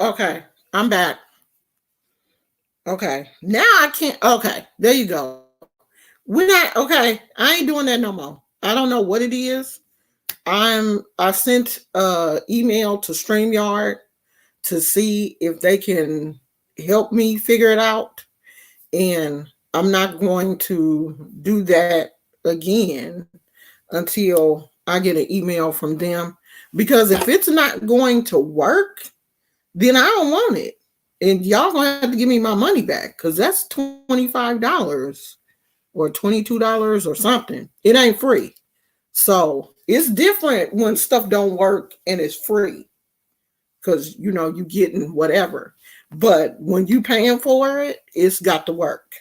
Okay, I'm back. Okay, now I can't. Okay, there you go. We're not okay. I ain't doing that no more. I don't know what it is. I sent email to StreamYard to see if they can help me figure it out, and I'm not going to do that again until I get an email from them, because if it's not going to work, then I don't want it. And y'all gonna have to give me my money back, because that's $25 or $22 or something. It ain't free. So it's different when stuff don't work and it's free, because you getting whatever. But when you paying for it, it's got to work.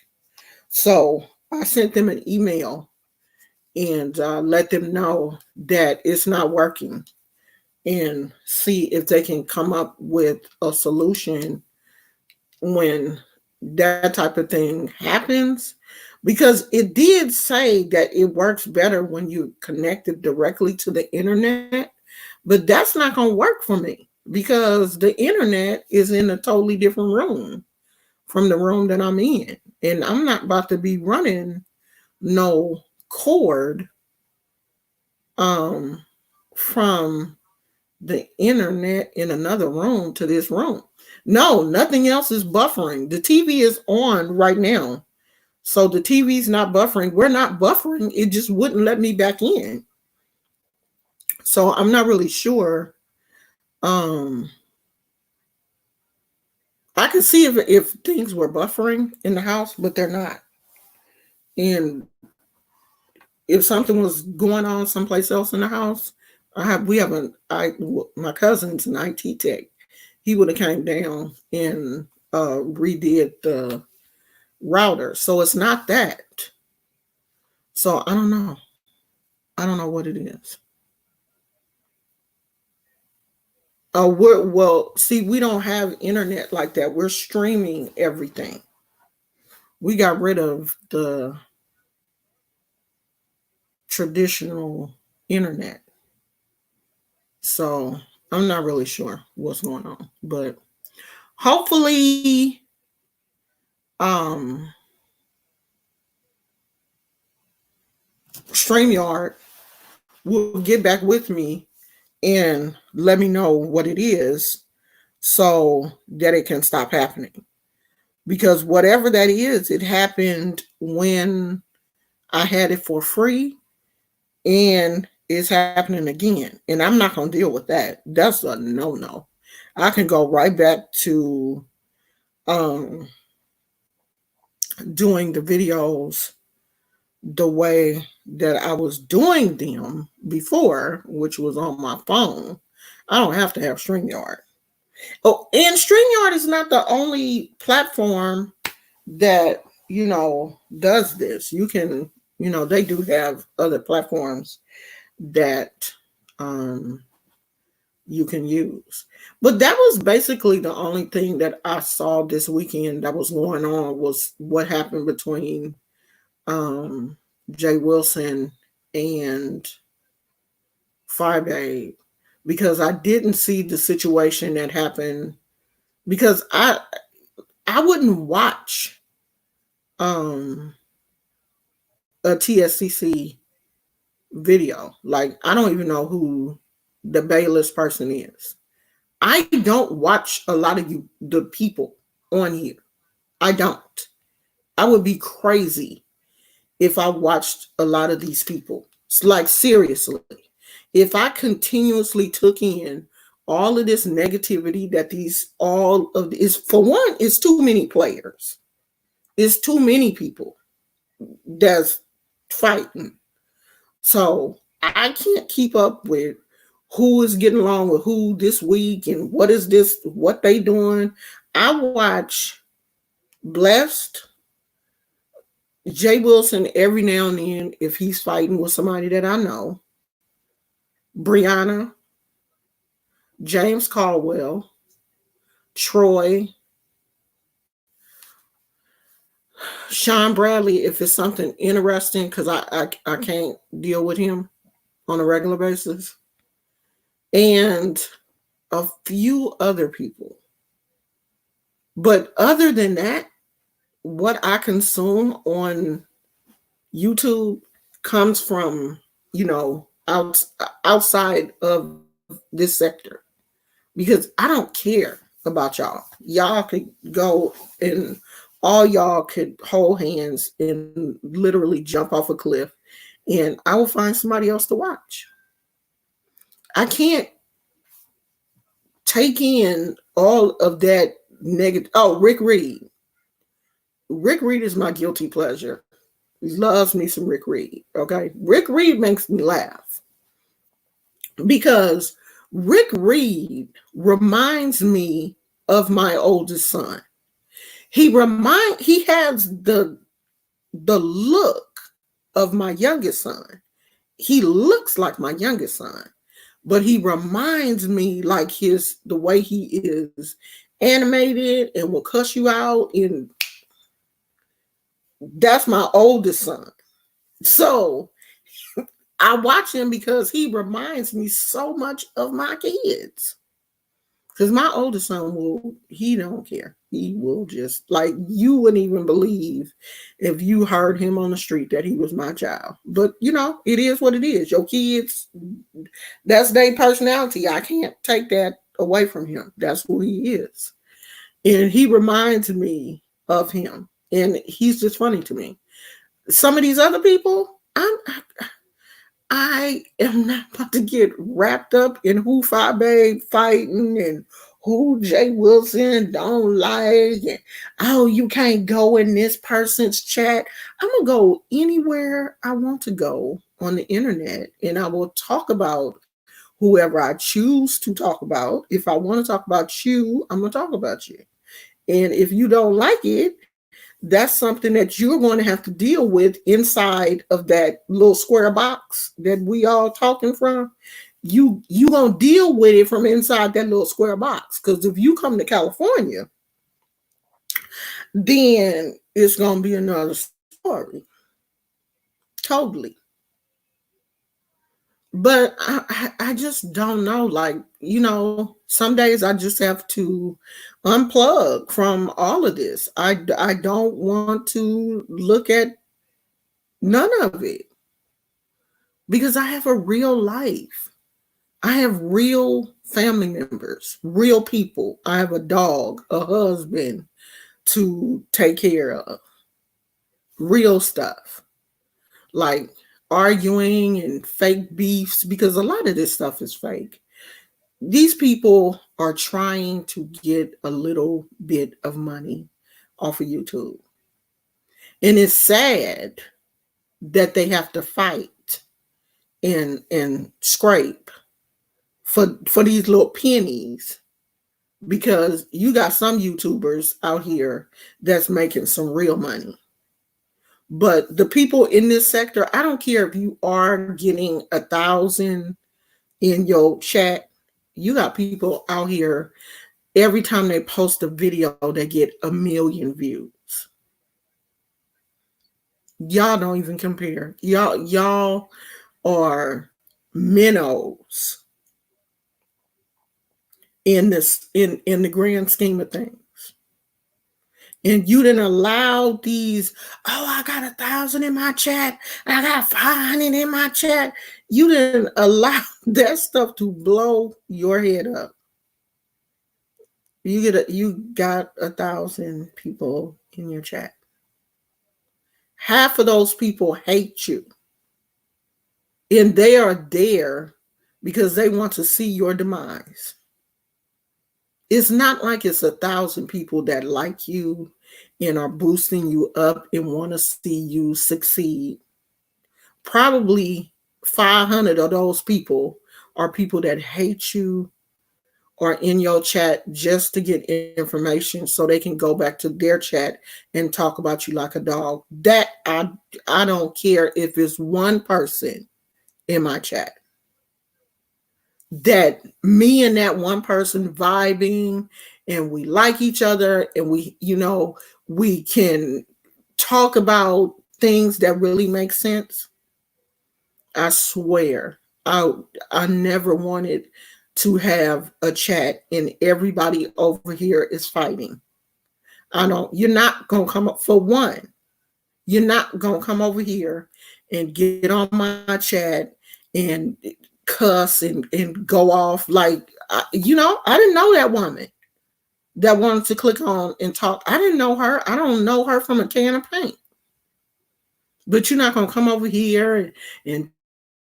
So I sent them an email and let them know that it's not working, and see if they can come up with a solution when that type of thing happens, because it did say that it works better when you connect it directly to the internet, but that's not going to work for me, because the internet is in a totally different room from the room that I'm in, and I'm not about to be running no cord um from the internet in another room to this room. No, nothing else is buffering. The TV is on right now. So the TV's not buffering. We're not buffering. It just wouldn't let me back in. So I'm not really sure. Um I can see if things were buffering in the house, but they're not. And if something was going on someplace else in the house, we have my cousin's an IT tech. He would have came down and redid the router. So it's not that. So I don't know. I don't know what it is. Well, see, we don't have internet like that. We're streaming everything. We got rid of the traditional internet. So I'm not really sure what's going on. But hopefully um StreamYard will get back with me and let me know what it is, so that it can stop happening. Because whatever that is, it happened when I had it for free, and it's happening again. And I'm not going to deal with that. That's a no no. I can go right back to um, doing the videos the way that I was doing them before, which was on my phone. I don't have to have StreamYard. Oh, and StreamYard is not the only platform that, does this. You can, they do have other platforms that um, you can use. But that was basically the only thing that I saw this weekend that was going on, was what happened between um, Jay Wilson and Five, because I didn't see the situation that happened, because I wouldn't watch um a TSCC video. Like, I don't even know who the Bayless person is. I don't watch a lot of the people on here. I don't. I would be crazy if I watched a lot of these people. It's like, seriously. If I continuously took in all of this negativity that all of is, for one, it's too many players. It's too many people that's fighting. So I can't keep up with who is getting along with who this week and what they doing. I watch Blessed, Jay Wilson every now and then if he's fighting with somebody that I know, Brianna, James Caldwell, Troy, Sean Bradley if it's something interesting, because I can't deal with him on a regular basis, and a few other people. But other than that, what I consume on YouTube comes from, outside of this sector, because I don't care about y'all. Y'all could go and all y'all could hold hands and literally jump off a cliff, and I will find somebody else to watch. I can't take in all of that negative. Oh, Rick Reed. Rick Reed is my guilty pleasure. He loves me some Rick Reed. Okay. Rick Reed makes me laugh because Rick Reed reminds me of my oldest son. He has the look of my youngest son. He looks like my youngest son, but he reminds me like the way he is animated and will cuss you out. And that's my oldest son. So I watch him because he reminds me so much of my kids. Because my oldest son he don't care. He will just, like, you wouldn't even believe if you heard him on the street that he was my child. But, it is what it is. Your kids, that's their personality. I can't take that away from him. That's who he is. And he reminds me of him. And he's just funny to me. Some of these other people, I am not about to get wrapped up in who Fabe fighting and who Jay Wilson don't like. And, oh, you can't go in this person's chat. I'm going to go anywhere I want to go on the internet, and I will talk about whoever I choose to talk about. If I want to talk about you, I'm going to talk about you. And if you don't like it, that's something that you're going to have to deal with inside of that little square box that we all talking from. You gonna deal with it from inside that little square box. Because if you come to California, then it's gonna be another story. Totally. But I just don't know. Like, some days I just have to unplug from all of this. I don't want to look at none of it because I have a real life. I have real family members, real people. I have a dog, a husband to take care of, real stuff. Like arguing and fake beefs, because a lot of this stuff is fake. These people are trying to get a little bit of money off of YouTube. And it's sad that they have to fight and scrape for these little pennies, because you got some YouTubers out here that's making some real money. But the people in this sector, I don't care if you are getting 1,000 in your chat. You got people out here, every time they post a video, they get 1 million views. Y'all don't even compare. Y'all are minnows in the grand scheme of things. And you didn't allow these, oh, I got 1,000 in my chat, I got 500 in my chat. You didn't allow that stuff to blow your head up. You got 1,000 people in your chat. Half of those people hate you. And they are there because they want to see your demise. It's not like it's 1,000 people that like you and are boosting you up and want to see you succeed. Probably 500 of those people are people that hate you or in your chat just to get information so they can go back to their chat and talk about you like a dog. That I don't care if it's one person in my chat. That me and that one person vibing and we like each other and we can talk about things that really make sense. I swear, I never wanted to have a chat and everybody over here is fighting. I don't, you're not going to come up for one. You're not going to come over here and get on my chat and cuss and go off like, I didn't know that woman that wanted to click on and talk. I didn't know her. I don't know her from a can of paint. But you're not going to come over here and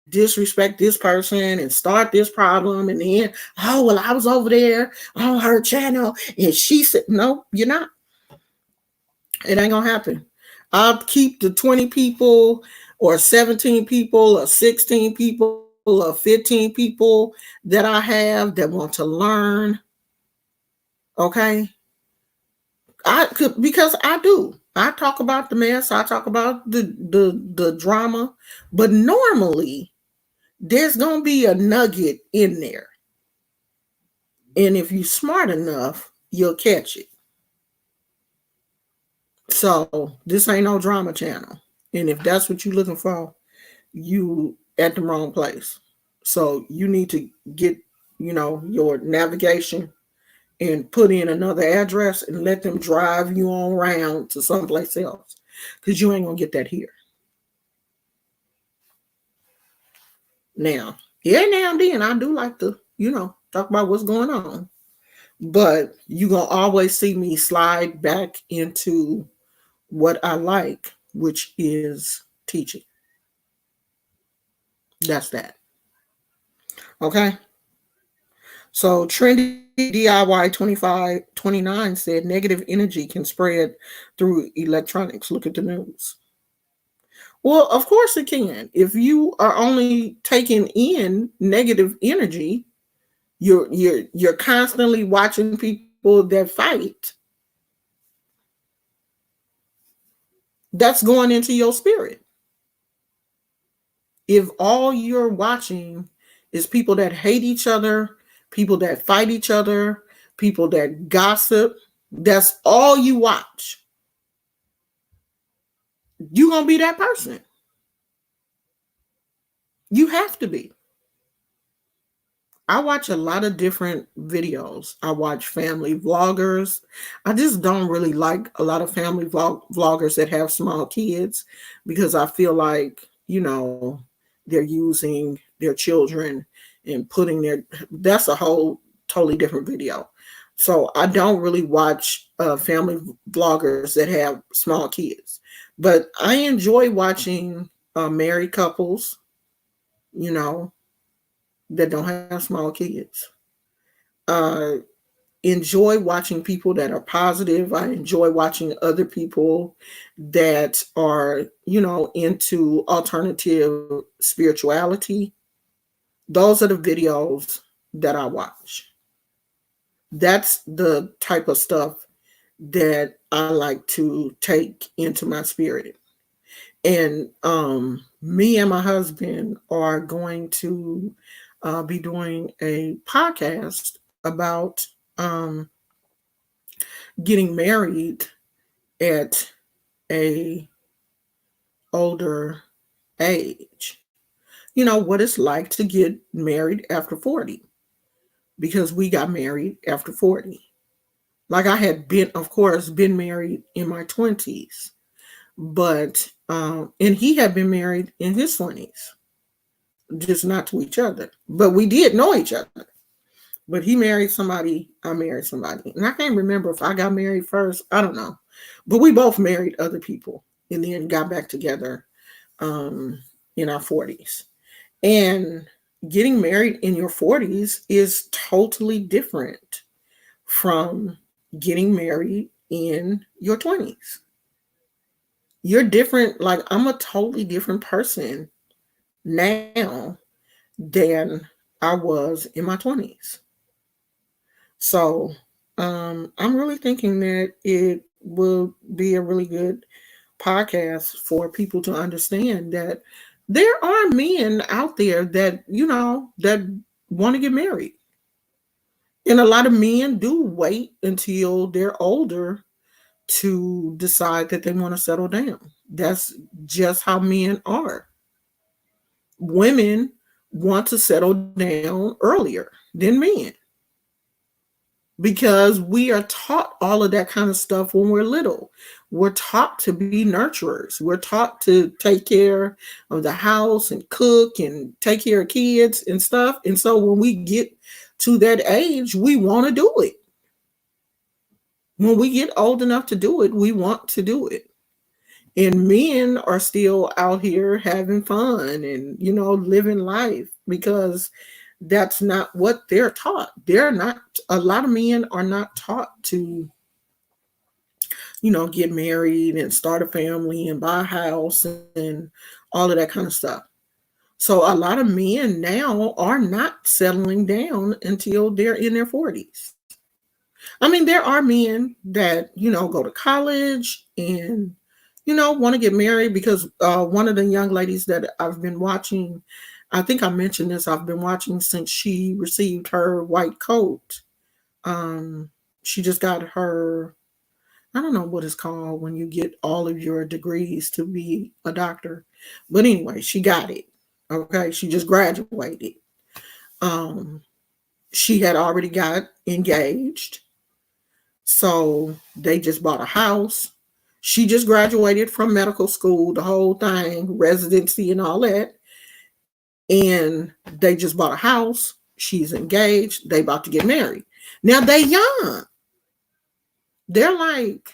disrespect this person and start this problem. And then, oh, well, I was over there on her channel and she said, no, you're not. It ain't going to happen. I'll keep the 20 people or 17 people or 16 people or 15 people that I have that want to learn. Okay. Because I do. I talk about the mess. I talk about the drama. But normally there's gonna be a nugget in there. And if you're smart enough, you'll catch it. So this ain't no drama channel. And if that's what you're looking for, you at the wrong place. So you need to get, your navigation and put in another address and let them drive you on around to someplace else. Because you ain't gonna get that here. Now, yeah, now and then I do like to, talk about what's going on. But you're gonna always see me slide back into what I like, which is teaching. That's that. Okay. So Trendy DIY 2529 said negative energy can spread through electronics. Look at the news. Well, of course it can. If you are only taking in negative energy, you're constantly watching people that fight. That's going into your spirit. If all you're watching is people that hate each other, people that fight each other, people that gossip, that's all you watch, you're going to be that person. You have to be. I watch a lot of different videos. I watch family vloggers. I just don't really like a lot of family vloggers that have small kids because I feel like, they're using their children and that's a whole totally different video. So I don't really watch family vloggers that have small kids, but I enjoy watching married couples, that don't have small kids. Enjoy watching people that are positive. I enjoy watching other people that are, into alternative spirituality. Those are the videos that I watch. That's the type of stuff that I like to take into my spirit. And me and my husband are going to be doing a podcast about getting married at a older age. What it's like to get married after 40, because we got married after 40. Like I had been, of course, been married in my 20s, but and he had been married in his 20s, just not to each other. But we did know each other. But he married somebody, I married somebody. And I can't remember if I got married first. I don't know. But we both married other people and then got back together in our 40s. And getting married in your 40s is totally different from getting married in your 20s. You're different. Like, I'm a totally different person now than I was in my 20s. So I'm really thinking that it will be a really good podcast for people to understand that there are men out there that, that want to get married. And a lot of men do wait until they're older to decide that they want to settle down. That's just how men are. Women want to settle down earlier than men. because we are taught all of that kind of stuff when we're little. We're taught to be nurturers. We're taught to take care of the house and cook and take care of kids and stuff. And so when we get to that age, we want to do it. When we get old enough to do it, we want to do it. And men are still out here having fun and, living life because that's not what they're taught. They're not, a lot of men are not taught to, get married and start a family and buy a house and all of that kind of stuff. So a lot of men now are not settling down until they're in their 40s. I mean, there are men that, go to college and, want to get married because one of the young ladies that I've been watching, I think I mentioned this, I've been watching since she received her white coat. She just got her, I don't know what it's called when you get all of your degrees to be a doctor. But anyway, she got it. Okay. She just graduated. Um, she had already got engaged. So they just bought a house. She just graduated from medical school, the whole thing, residency and all that. And they just bought a house. She's engaged. They about to get married. Now they young. They're like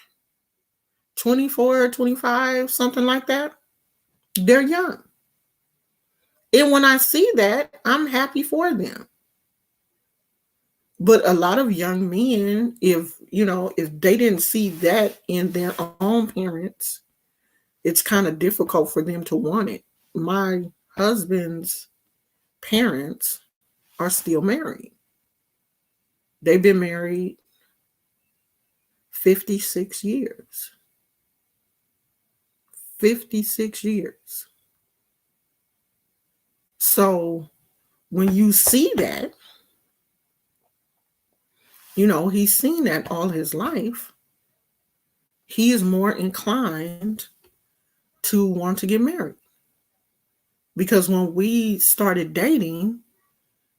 24, 25, something like that. They're young. And when I see that, I'm happy for them. But a lot of young men, if they didn't see that in their own parents, it's kind of difficult for them to want it. My husband's parents are still married. They've been married 56 years. 56 years. So when you see that, he's seen that all his life, he is more inclined to want to get married. Because when we started dating,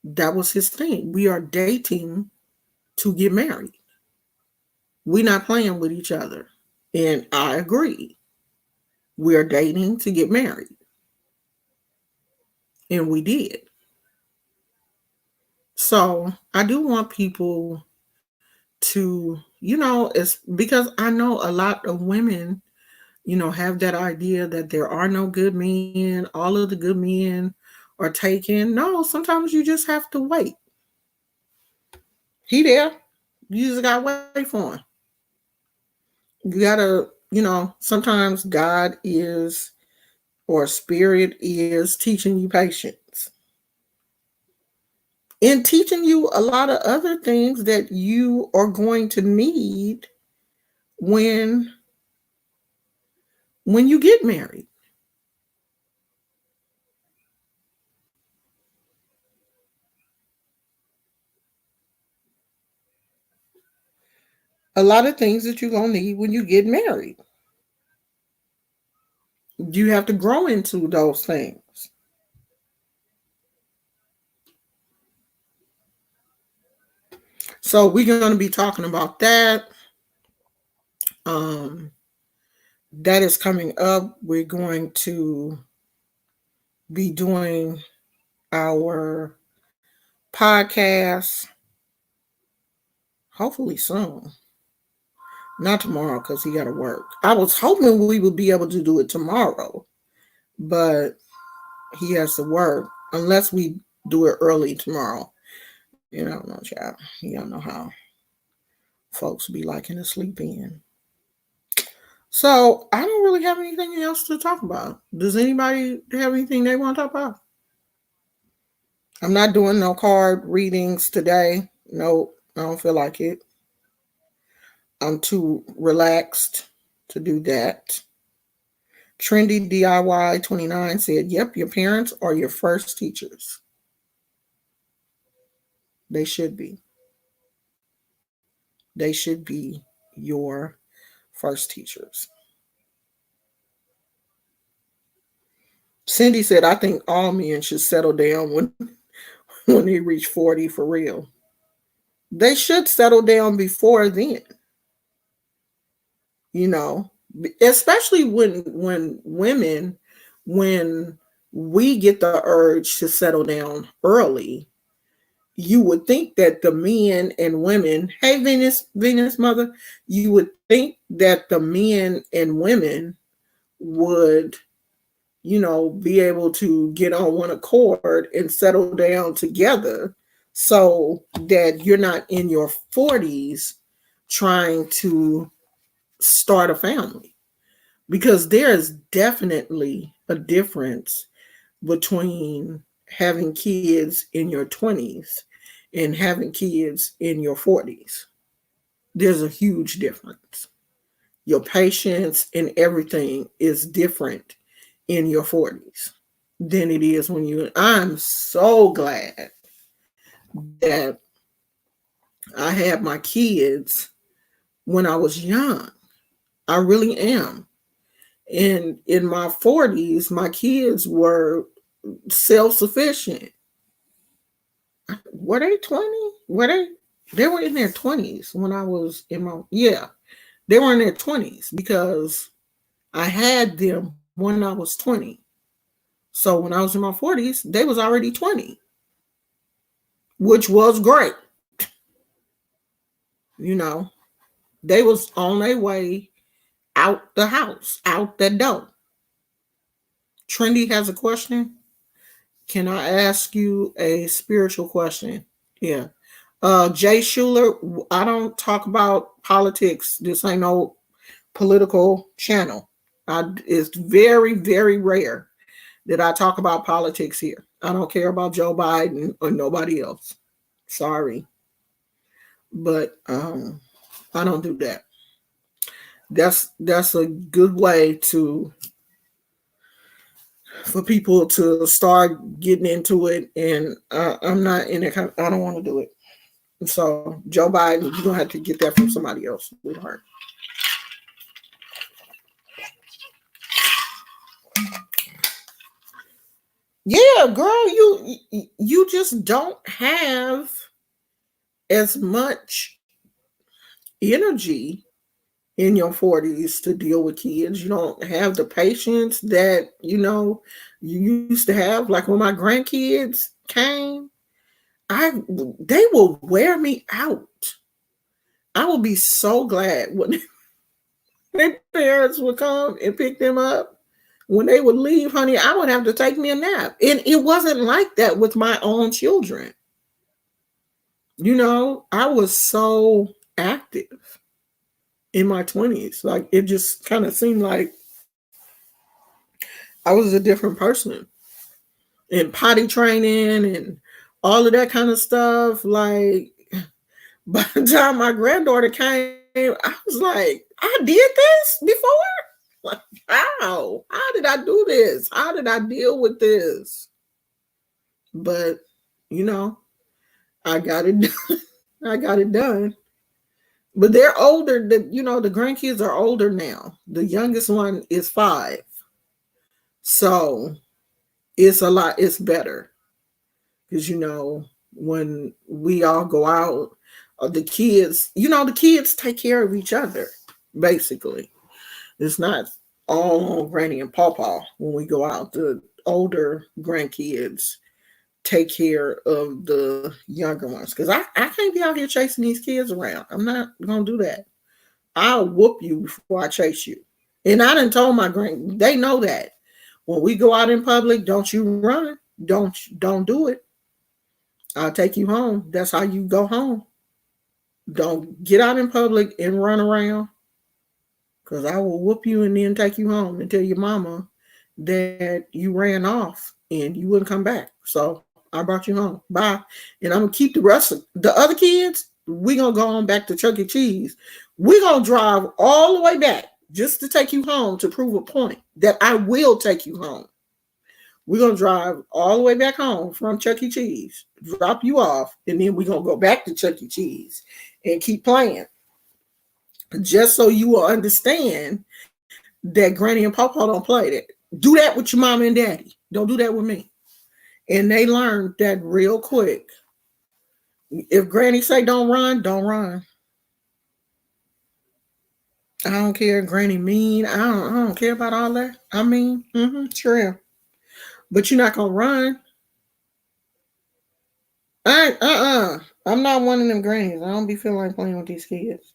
that was his thing. We are dating to get married. We're not playing with each other. And I agree. We are dating to get married. And we did. So I do want people to, it's because I know a lot of women, have that idea that there are no good men, all of the good men are taken. No, sometimes you just have to wait. He there. You just gotta wait for him. You gotta, sometimes God is or spirit is teaching you patience and teaching you a lot of other things that you are going to need when you get married. A lot of things that you're going to need when you get married. You have to grow into those things. So we're going to be talking about that. Um, that is coming up. We're going to be doing our podcast hopefully soon. Not tomorrow because he got to work. I was hoping we would be able to do it tomorrow, but he has to work unless we do it early tomorrow. No, child. You don't know how folks be liking to sleep in. So I don't really have anything else to talk about. Does anybody have anything they want to talk about? I'm not doing no card readings today. No, I don't feel like it. I'm too relaxed to do that. Trendy DIY 29 said, yep, your parents are your first teachers. They should be. They should be your first teachers. Cindy said, I think all men should settle down when they reach 40 for real. They should settle down before then, you know, especially when women, when we get the urge to settle down early, you would think that the men and women, hey, Venus mother, you would think that the men and women would, you know, be able to get on one accord and settle down together so that you're not in your 40s trying to start a family. Because there is definitely a difference between having kids in your 20s and having kids in your 40s. There's a huge difference. Your patience and everything is different in your 40s than it is when you. I'm so glad that I had my kids when I was young. I really am. And in my 40s, my kids were self-sufficient. Were they 20? They were in their 20s when I was in my, yeah, they were in their 20s because I had them when I was 20. So when I was in my 40s, they was already 20, which was great. You know, they was on their way out the house, out the door. Trendy has a question. Can I ask you a spiritual question? Yeah. Jay Schuler, I don't talk about politics. This ain't no political channel. It's very, very rare that I talk about politics here. I don't care about Joe Biden or nobody else. Sorry. But I don't do that. That's a good way to for people to start getting into it, and I'm not in it. I don't want to do it. So Joe Biden, you're gonna have to get that from somebody else, sweetheart. Yeah, girl, you just don't have as much energy in your 40s to deal with kids. You don't have the patience that you used to have. Like when my grandkids came, they will wear me out. I will be so glad when their parents would come and pick them up. When they would leave, honey, I would have to take me a nap. And it wasn't like that with my own children. I was so active in my 20s. Like it just kind of seemed like I was a different person. And potty training and all of that kind of stuff. Like by the time my granddaughter came, I was like, I did this before? Like, how? How did I do this? How did I deal with this? But, I got it done. I got it done. But they're older. The grandkids are older now. The youngest one is 5. So it's a lot. It's better. Because, when we all go out, the kids take care of each other, basically. It's not all on Granny and Pawpaw when we go out. The older grandkids take care of the younger ones. Because I can't be out here chasing these kids around. I'm not going to do that. I'll whoop you before I chase you. And I done told my they know that. When we go out in public, don't you run. Don't do it. I'll take you home. That's how you go home. Don't get out in public and run around. Because I will whoop you and then take you home and tell your mama that you ran off and you wouldn't come back. So I brought you home. Bye. And I'm going to keep the rest of the other kids. We're going to go on back to Chuck E. Cheese. We're going to drive all the way back just to take you home to prove a point that I will take you home. We're going to drive all the way back home from Chuck E. Cheese, drop you off, and then we're going to go back to Chuck E. Cheese and keep playing. Just so you will understand that Granny and Pawpaw don't play that. Do that with your mama and daddy. Don't do that with me. And they learned that real quick. If Granny say don't run, don't run. I don't care. Granny mean. I don't care about all that. I mean, sure. But you're not gonna run. I'm not one of them grannies. I don't be feeling like playing with these kids.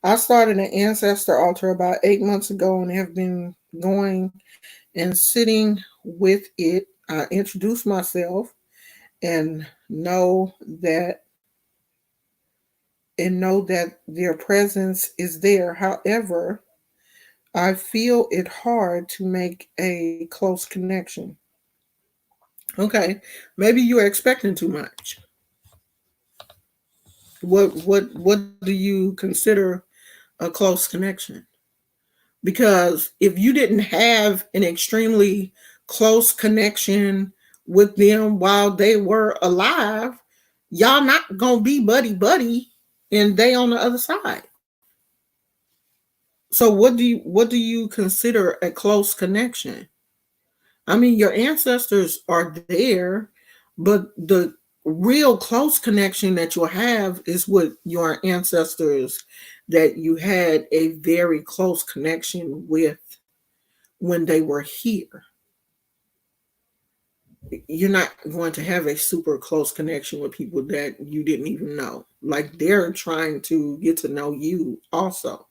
I started an ancestor altar about 8 months ago and have been going and sitting with it. I introduce myself and know that their presence is there. However, I feel it hard to make a close connection. Okay, maybe you are expecting too much. What do you consider a close connection? Because if you didn't have an extremely close connection with them while they were alive, y'all not gonna be buddy buddy and they on the other side. So what do you consider a close connection? I mean, your ancestors are there, but the real close connection that you'll have is with your ancestors that you had a very close connection with when they were here. You're not going to have a super close connection with people that you didn't even know. Like they're trying to get to know you also.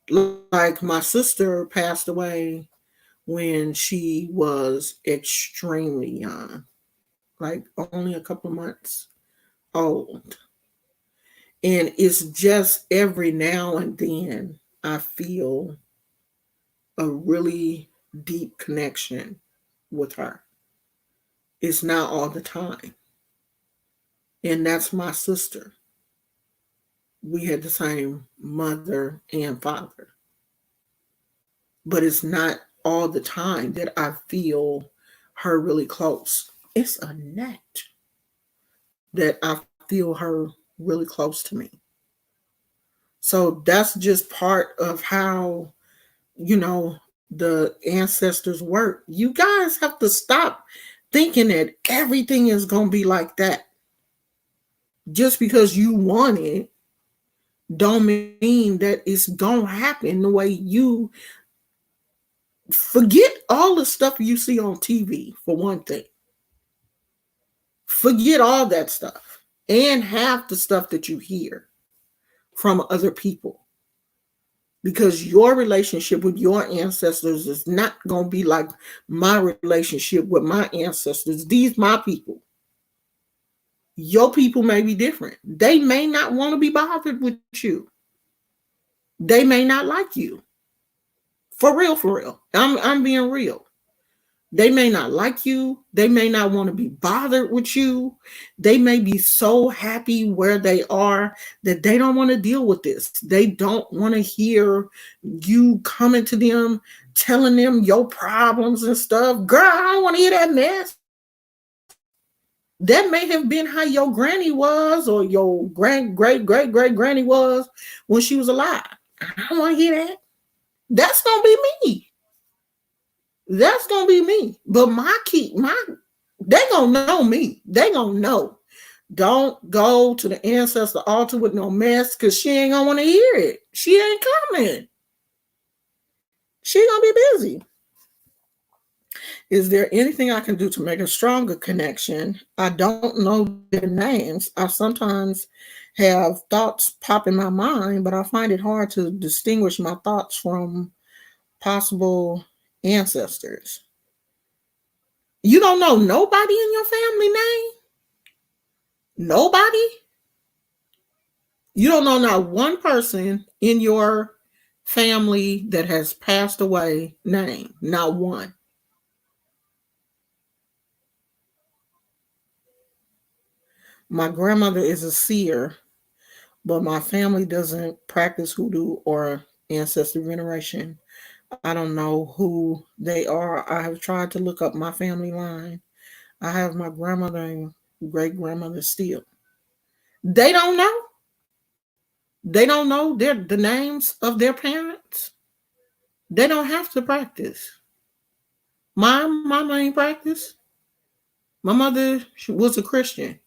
Like my sister passed away when she was extremely young, like only a couple months old. And it's just every now and then I feel a really deep connection with her. It's not all the time. And that's my sister. We had the same mother and father. But it's not all the time that I feel her really close. It's a net that I feel her really close to me. So that's just part of how, you know, the ancestors work. You guys have to stop thinking that everything is going to be like that. Just because you want it, don't mean that it's going to happen the way you forget all the stuff you see on TV, for one thing. Forget all that stuff and half the stuff that you hear from other people, because your relationship with your ancestors is not going to be like my relationship with my ancestors. These my people. Your people may be different. They may not want to be bothered with you. They may not like you. For real, for real. I'm being real. They may not like you. They may not want to be bothered with you. They may be so happy where they are that they don't want to deal with this. They don't want to hear you coming to them, telling them your problems and stuff. Girl, I don't want to hear that mess. That may have been how your granny was, or your great granny was when she was alive. I don't want to hear that. That's going to be me. That's gonna be me. But they gonna know me. They gonna know. Don't go to the ancestor altar with no mess, because she ain't gonna want to hear it. She ain't coming. She gonna be busy. Is there anything I can do to make a stronger connection? I don't know their names. I sometimes have thoughts pop in my mind, but I find it hard to distinguish my thoughts from possible ancestors. You don't know nobody in your family name? Nobody? You don't know not one person in your family that has passed away name? Not one. My grandmother is a seer, but my family doesn't practice hoodoo or ancestor veneration. I don't know who they are. I have tried to look up my family line. I have my grandmother and great grandmother still. They don't know. They don't know the names of their parents. They don't have to practice. My mama ain't practice. My mother was a Christian.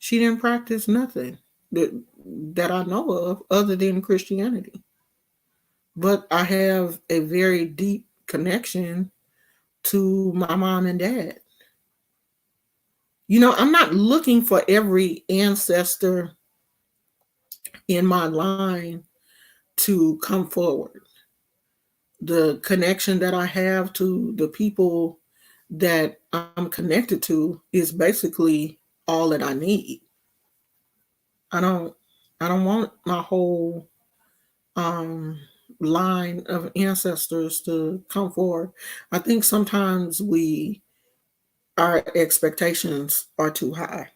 She didn't practice nothing that I know of other than Christianity. But I have a very deep connection to my mom and dad. I'm not looking for every ancestor in my line to come forward. The connection that I have to the people that I'm connected to is basically all that I need. I don't I don't want my whole um line of ancestors to come forward. I think sometimes our expectations are too high.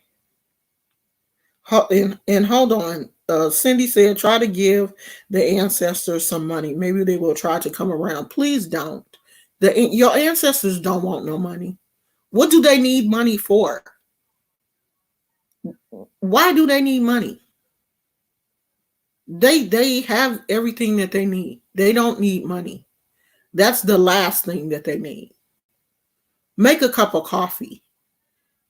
And hold on. Cindy said, try to give the ancestors some money. Maybe they will try to come around. Please don't. Your ancestors don't want no money. What do they need money for? Why do they need money? They have everything that they need. They don't need money. That's the last thing that they need. Make a cup of coffee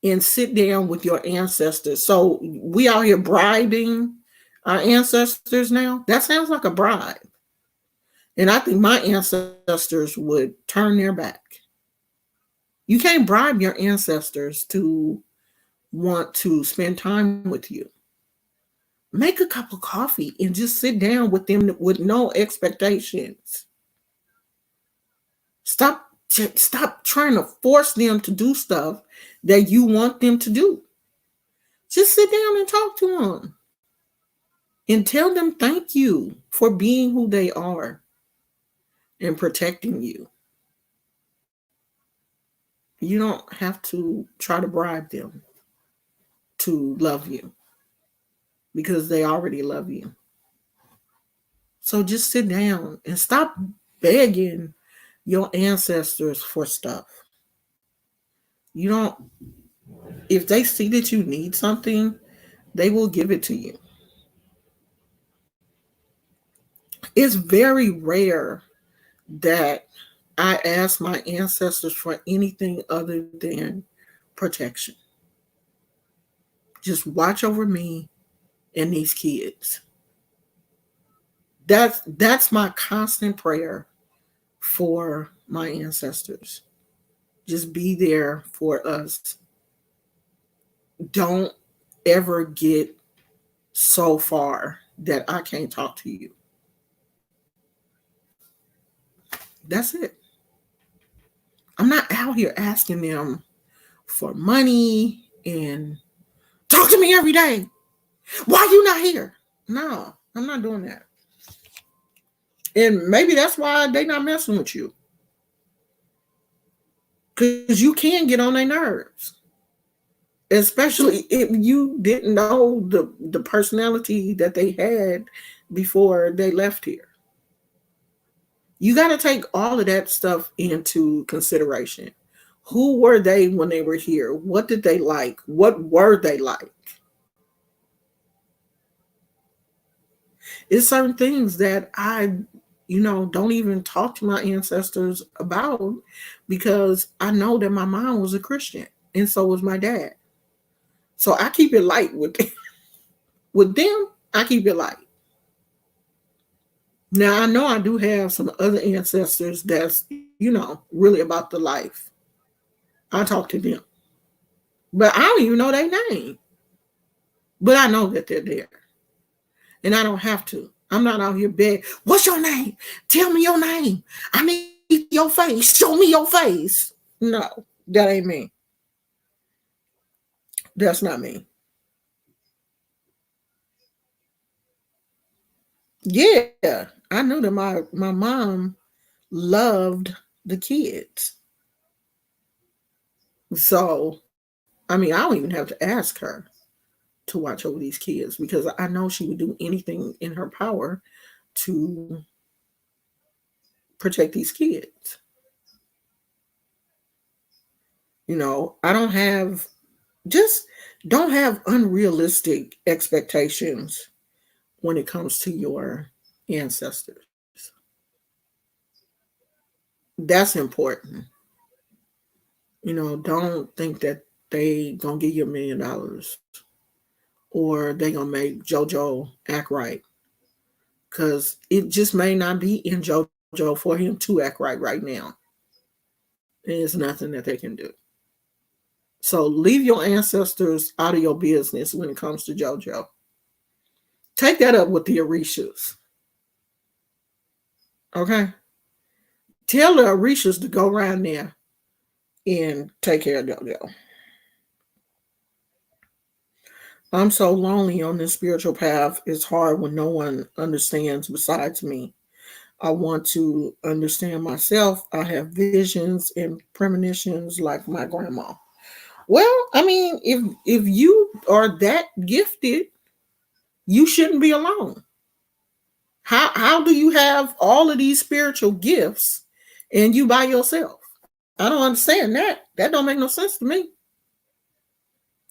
and sit down with your ancestors. So we out here bribing our ancestors now. That sounds like a bribe. And I think my ancestors would turn their back. You can't bribe your ancestors to want to spend time with you. Make a cup of coffee and just sit down with them with no expectations. Stop trying to force them to do stuff that you want them to do. Just sit down and talk to them and tell them thank you for being who they are and protecting you. You don't have to try to bribe them to love you because they already love you. So just sit down and stop begging your ancestors for stuff. You don't, if they see that you need something, they will give it to you. It's very rare that I ask my ancestors for anything other than protection. Just watch over me and these kids. That's my constant prayer for my ancestors. Just be there for us. Don't ever get so far that I can't talk to you. That's it. I'm not out here asking them for money and talk to me every day. Why you not here? No, I'm not doing that. And maybe that's why they not messing with you. Because you can get on their nerves. Especially if you didn't know the personality that they had before they left here. You got to take all of that stuff into consideration. Who were they when they were here? What did they like? What were they like? It's certain things that I don't even talk to my ancestors about because I know that my mom was a Christian and so was my dad. So I keep it light with them. With them, I keep it light. Now I know I do have some other ancestors that's, really about the life. I talk to them. But I don't even know their name. But I know that they're there. And I don't have to. I'm not out here begging. What's your name? Tell me your name. I need your face. Show me your face. No, that ain't me. That's not me. Yeah, I knew that my mom loved the kids. So, I mean, I don't even have to ask her to watch over these kids because I know she would do anything in her power to protect these kids. I don't have unrealistic expectations when it comes to your ancestors. That's important. Don't think that they gonna give you $1 million. or they gonna make JoJo act right. Because it just may not be in JoJo for him to act right now. There's nothing that they can do. So leave your ancestors out of your business when it comes to JoJo. Take that up with the Orishas. Okay? Tell the Orishas to go around there and take care of JoJo. I'm so lonely on this spiritual path. It's hard when no one understands besides me. I want to understand myself. I have visions and premonitions like my grandma. Well, I mean, if you are that gifted, you shouldn't be alone. How do you have all of these spiritual gifts and you by yourself? I don't understand that. That don't make no sense to me.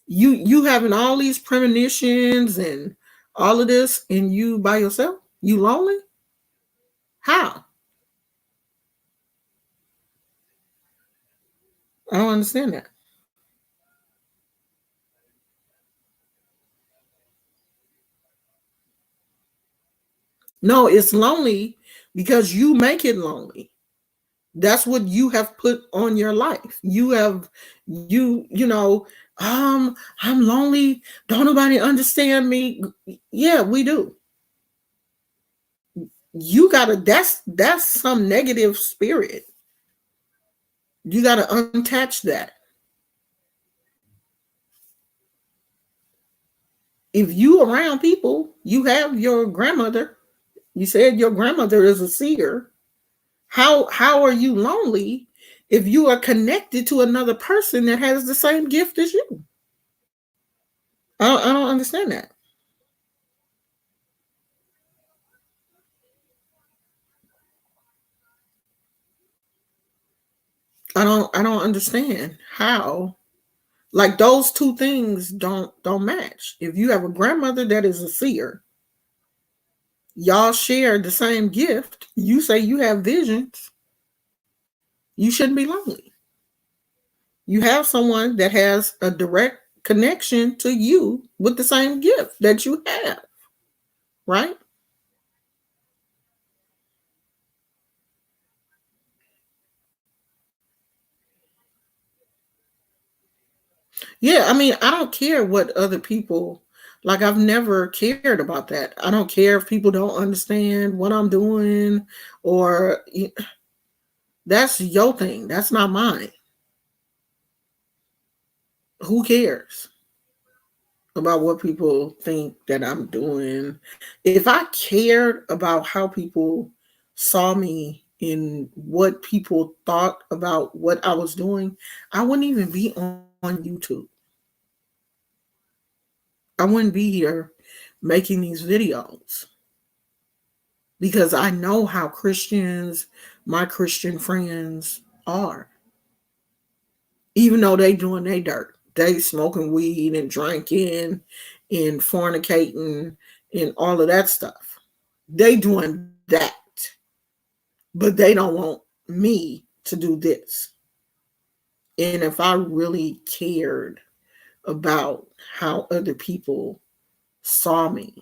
You having all these premonitions and all of this and you by yourself? You lonely? How? I don't understand that. No, it's lonely because you make it lonely. That's what you have put on your life. I'm lonely. Don't nobody understand me. Yeah, we do. You gotta that's some negative spirit. You gotta untouch that. If you around people, you have your grandmother. You said your grandmother is a seer. How are you lonely if you are connected to another person that has the same gift as you? I don't understand that. I don't understand how, like, those two things don't match. If you have a grandmother that is a seer, y'all share the same gift. You say you have visions. You shouldn't be lonely. You have someone that has a direct connection to you with the same gift that you have, right? Yeah, I mean, I don't care what other people, like, I've never cared about that. I don't care if people don't understand what I'm doing, or that's your thing. That's not mine. Who cares about what people think that I'm doing? If I cared about how people saw me and what people thought about what I was doing, I wouldn't even be on YouTube. I wouldn't be here making these videos because I know how Christians, my Christian friends, are. Even though they doing their dirt, they smoking weed and drinking and fornicating and all of that stuff. They doing that, but they don't want me to do this. And if I really cared about how other people saw me,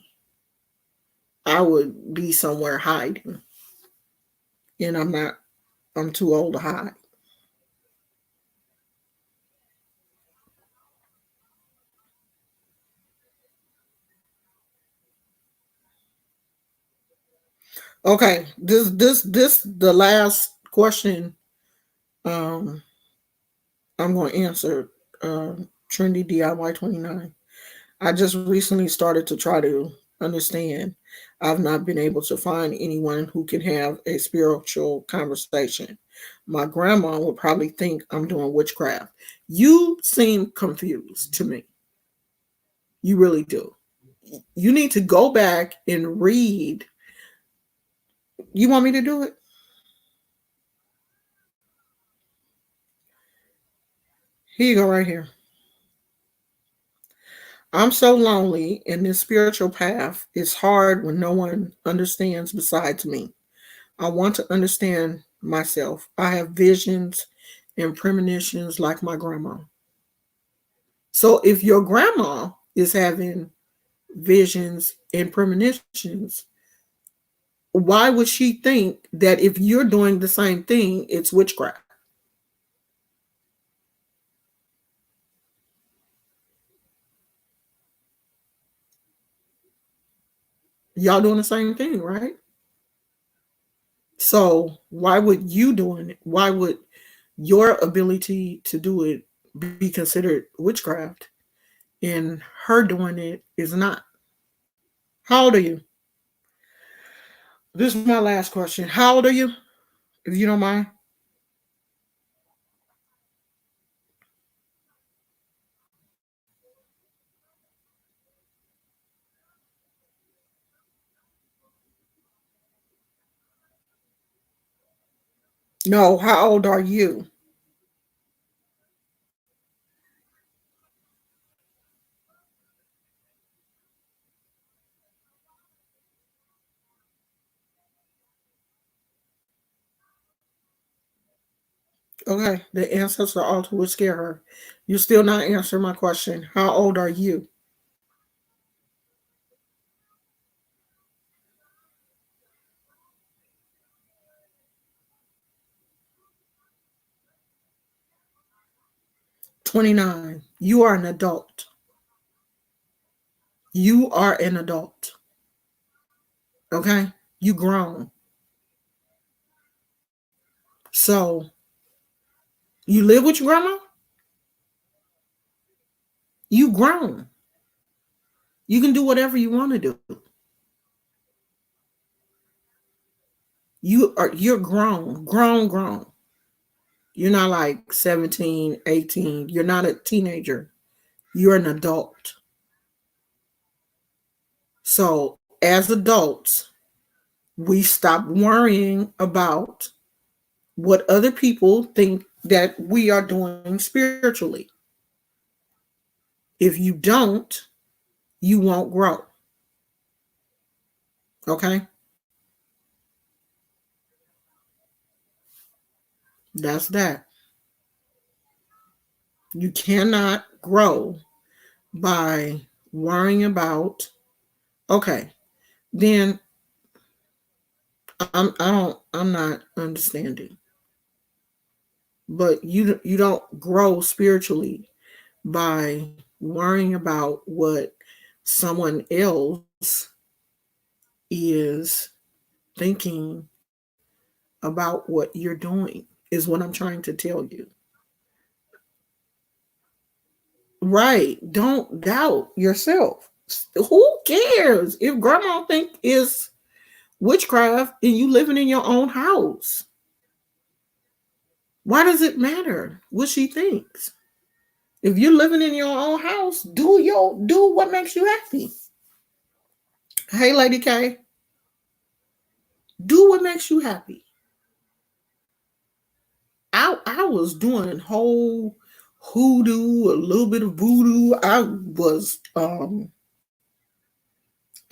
I would be somewhere hiding. And I'm not, I'm too old to hide. Okay, this the last question um I'm going to answer. Trendy DIY 29. I just recently started to try to understand. I've not been able to find anyone who can have a spiritual conversation. My grandma would probably think I'm doing witchcraft. You seem confused to me. You really do. You need to go back and read. You want me to do it? Here you go, right here. I'm so lonely, and this spiritual path is hard when no one understands besides me. I want to understand myself. I have visions and premonitions like my grandma. So if your grandma is having visions, and premonitions, why would she think that if you're doing the same thing, it's witchcraft? Y'all doing the same thing, right? So why would you doing it? Why would your ability to do it be considered witchcraft and her doing it is not? How old are you? This is my last question. How old are you? If you don't mind. No, how old are you? Okay, the ancestor altar would scare her. You still not answering my question. How old are you? 29. You are an adult. You are an adult. Okay? You grown. So you live with your grandma? You grown. You can do whatever you want to do. You're grown. Grown, grown. You're not like 17, 18. You're not a teenager. You're an adult. So as adults, we stop worrying about what other people think that we are doing spiritually. If you don't, you won't grow. Okay? That's that. You cannot grow by worrying about, okay, then I'm not understanding. But you don't grow spiritually by worrying about what someone else is thinking about what you're doing, is what I'm trying to tell you. Right. Don't doubt yourself. Who cares if grandma think it's witchcraft and you living in your own house? Why does it matter what she thinks? If you're living in your own house, do what makes you happy. Hey, Lady K, do what makes you happy. I was doing whole hoodoo, a little bit of voodoo. I was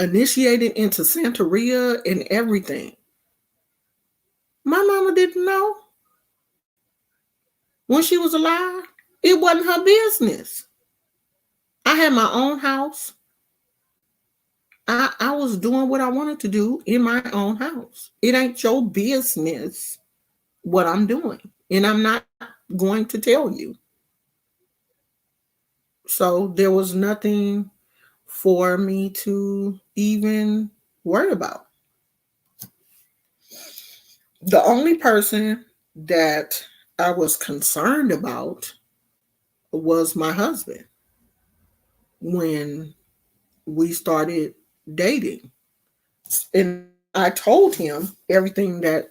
initiated into Santeria and everything. My mama didn't know when she was alive. It wasn't her business. I had my own house. I was doing what I wanted to do in my own house. It ain't your business what I'm doing. And I'm not going to tell you. So there was nothing for me to even worry about. The only person that I was concerned about was my husband when we started dating. And I told him everything that,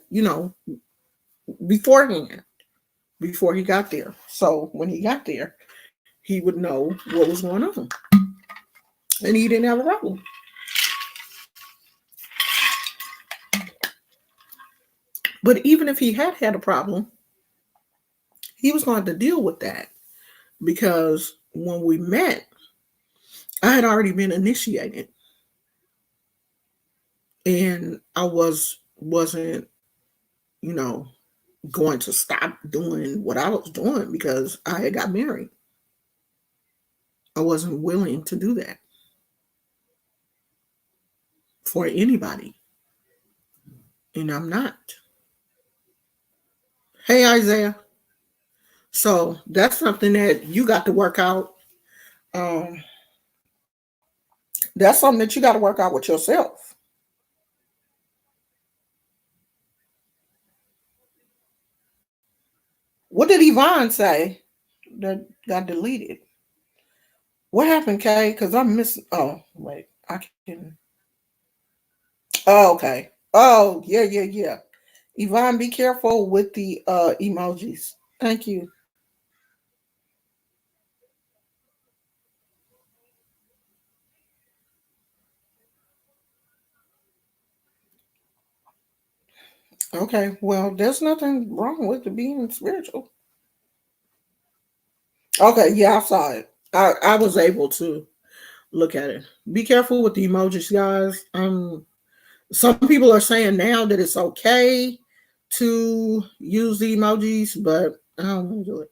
beforehand, before he got there. So when he got there, he would know what was going on. And he didn't have a problem. But even if he had had a problem, he was going to deal with that because when we met, I had already been initiated, and I wasn't you know going to stop doing what I was doing because I had got married. I wasn't willing to do that. for anybody, and I'm not. Hey, Isaiah. So that's something that you got to work out. Um, that's something that you got to work out with yourself. What did Yvonne say that got deleted? What happened, Kay? Because I'm missing. Oh, wait. I can. Oh, okay. Oh, yeah, yeah, yeah. Yvonne, be careful with the emojis. Thank you. Okay. Well, there's nothing wrong with it being spiritual. Okay. Yeah, I saw it. I was able to look at it. Be careful with the emojis, guys. Some people are saying now that it's okay to use the emojis, but I don't want to do it.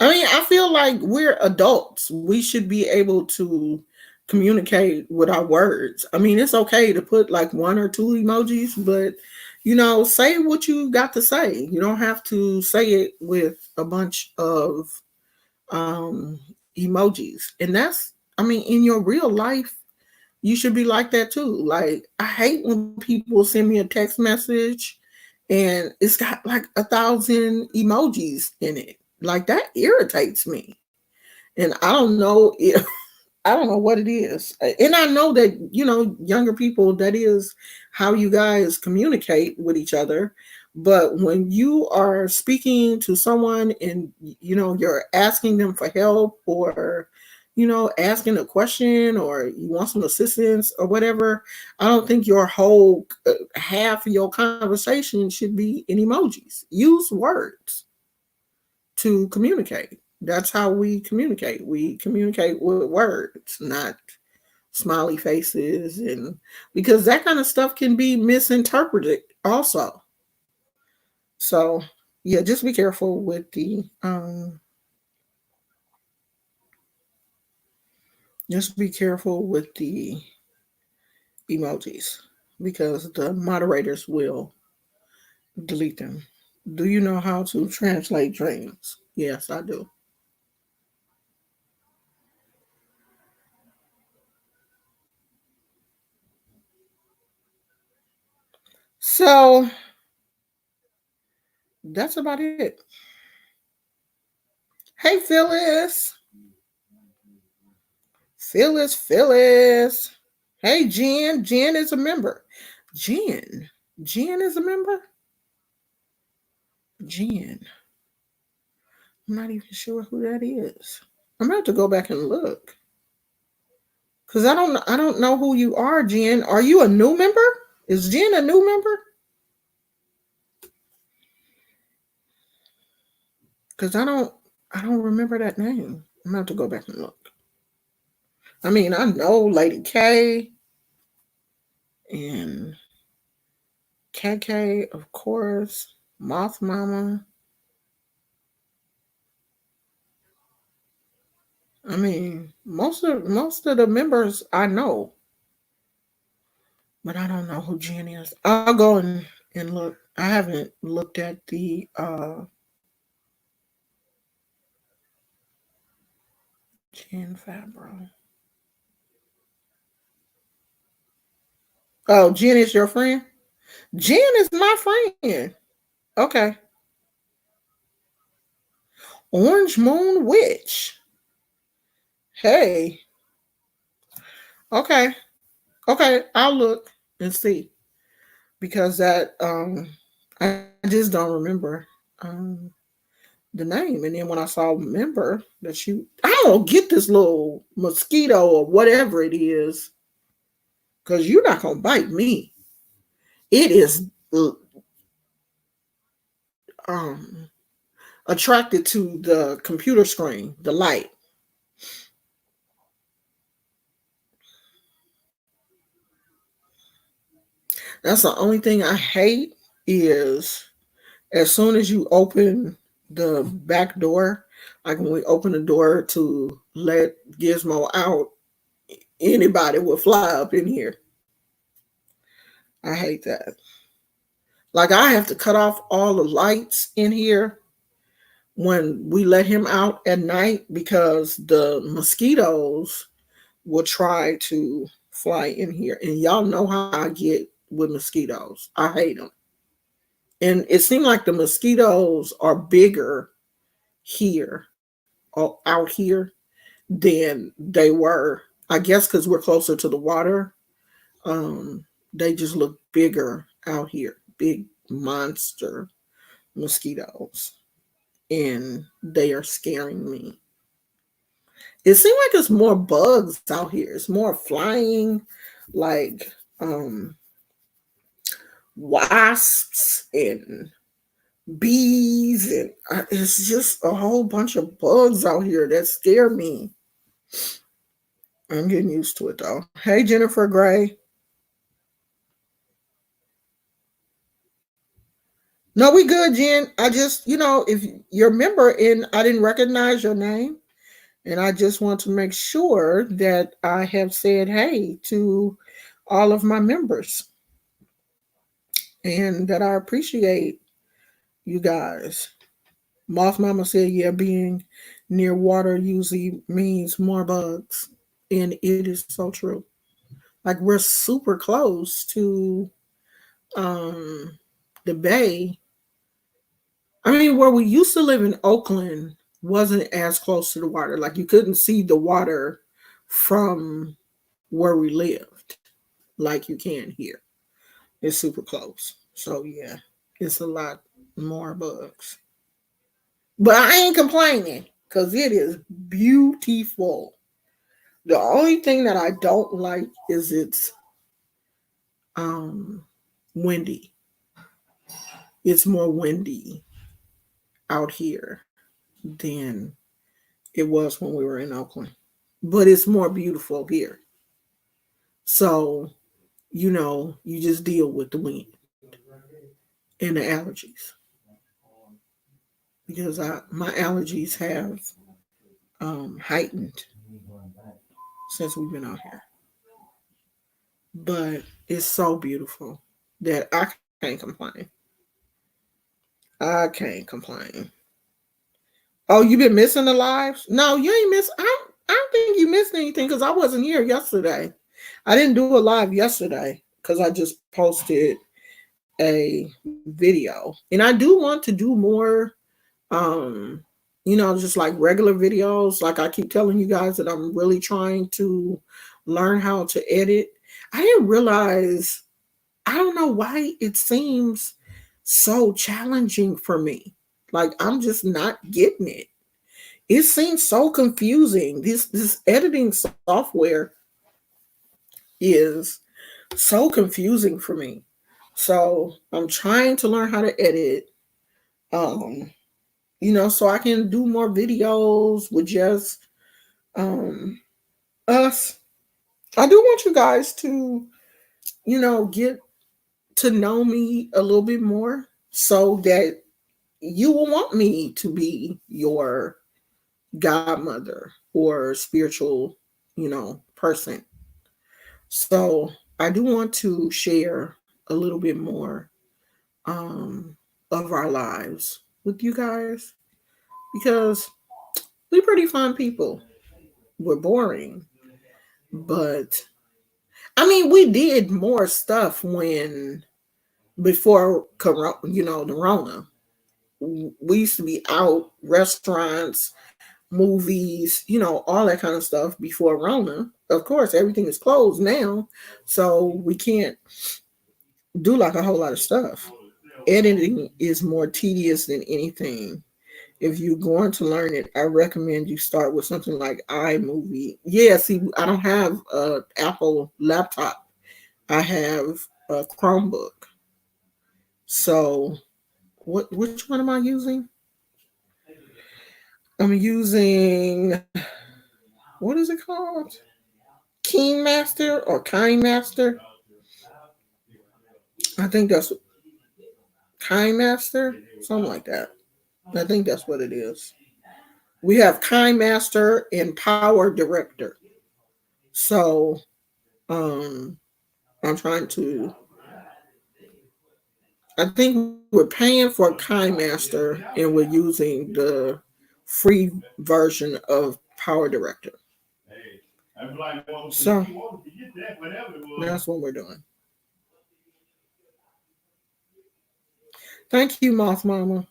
I mean, I feel like we're adults. We should be able to communicate with our words. I mean, it's okay to put like one or two emojis, but say what you got to say. You don't have to say it with a bunch of um emojis. And that's, I mean, in your real life, you should be like that too. Like, I hate when people send me a text message and it's got like 1,000 emojis in it. Like, that irritates me. And I don't know if I don't know what it is. And I know that, younger people, that is how you guys communicate with each other. But when you are speaking to someone and, you're asking them for help, or, asking a question, or you want some assistance or whatever, I don't think your whole half of your conversation should be in emojis. Use words to communicate. That's how we communicate. We communicate with words, not smiley faces, and because that kind of stuff can be misinterpreted also. So, yeah, just be careful with the just be careful with the emojis, because the moderators will delete them. Do you know how to translate dreams? Yes, I do. So, that's about it. Hey, Phyllis. Phyllis, Phyllis. Hey, Jen. Jen is a member. Jen. Jen is a member? Jen. I'm not even sure who that is. I'm gonna have to go back and look. Cause I don't know who you are, Jen. Are you a new member? Is Jen a new member? Cause I don't remember that name. I'm gonna have to go back and look. I mean, I know Lady K and KK, of course, Moth Mama. I mean, most of the members I know, but I don't know who Jen is. I'll go and look. I haven't looked at the Jen Fabro. Oh, Jen is your friend? Jen is my friend. Okay. Orange Moon Witch. Hey. Okay. Okay. I'll look and see. Because that I just don't remember the name. And then when I saw member that I don't get this little mosquito or whatever it is, because you're not gonna bite me. It is um attracted to the computer screen, the light. That's the only thing I hate, is as soon as you open the back door, like when we open the door to let Gizmo out, anybody would fly up in here. I hate that. Like I have to cut off all the lights in here when we let him out at night because the mosquitoes will try to fly in here. And y'all know how I get with mosquitoes. I hate them. And it seemed like the mosquitoes are bigger here or out here than they were. I guess because we're closer to the water. They just look bigger out here. Big monster mosquitoes. And they are scaring me. It seems like it's more bugs out here. It's more flying, like wasps and bees, and it's just a whole bunch of bugs out here that scare me. I'm getting used to it though. Hey, Jennifer Gray. No, we good, Jen. I just, if you're a member and I didn't recognize your name, and I just want to make sure that I have said hey to all of my members and that I appreciate you guys. Moth Mama said, yeah, being near water usually means more bugs. And it is so true. Like we're super close to the bay. I mean, where we used to live in Oakland wasn't as close to the water. Like you couldn't see the water from where we lived like you can here. It's super close. So yeah, it's a lot more bugs. But I ain't complaining because it is beautiful. The only thing that I don't like is it's windy. It's more windy out here than it was when we were in Oakland. But it's more beautiful here. So, you just deal with the wind and the allergies. Because my allergies have heightened since we've been out here. But it's so beautiful that I can't complain. I can't complain. Oh, you been missing the lives? No, you ain't miss. I don't think you missed anything because I wasn't here yesterday. I didn't do a live yesterday because I just posted a video, and I do want to do more. Just like regular videos. Like I keep telling you guys that I'm really trying to learn how to edit. I didn't realize. I don't know why it seems so challenging for me. Like I'm just not getting it. It seems so confusing. This editing software is so confusing for me. So I'm trying to learn how to edit. So I can do more videos with just us. I do want you guys to, get to know me a little bit more so that you will want me to be your godmother or spiritual, person. So I do want to share a little bit more of our lives with you guys because we're pretty fun people. We're boring, but I mean, we did more stuff before the Rona. We used to be out, restaurants, movies, all that kind of stuff before Rona. Of course, everything is closed now, so we can't do like a whole lot of stuff. Editing is more tedious than anything. If you're going to learn it, I recommend you start with something like iMovie. Yeah, see, I don't have an Apple laptop. I have a Chromebook. So, which one am I using? I'm using, what is it called? Keen Master or Kind Master? I think that's Kind Master, something like that. I think that's what it is. We have Kind Master and Power Director. So I'm trying to, I think we're paying for KineMaster and we're using the free version of Power Director. So that's what we're doing. Thank you, Moth Mama.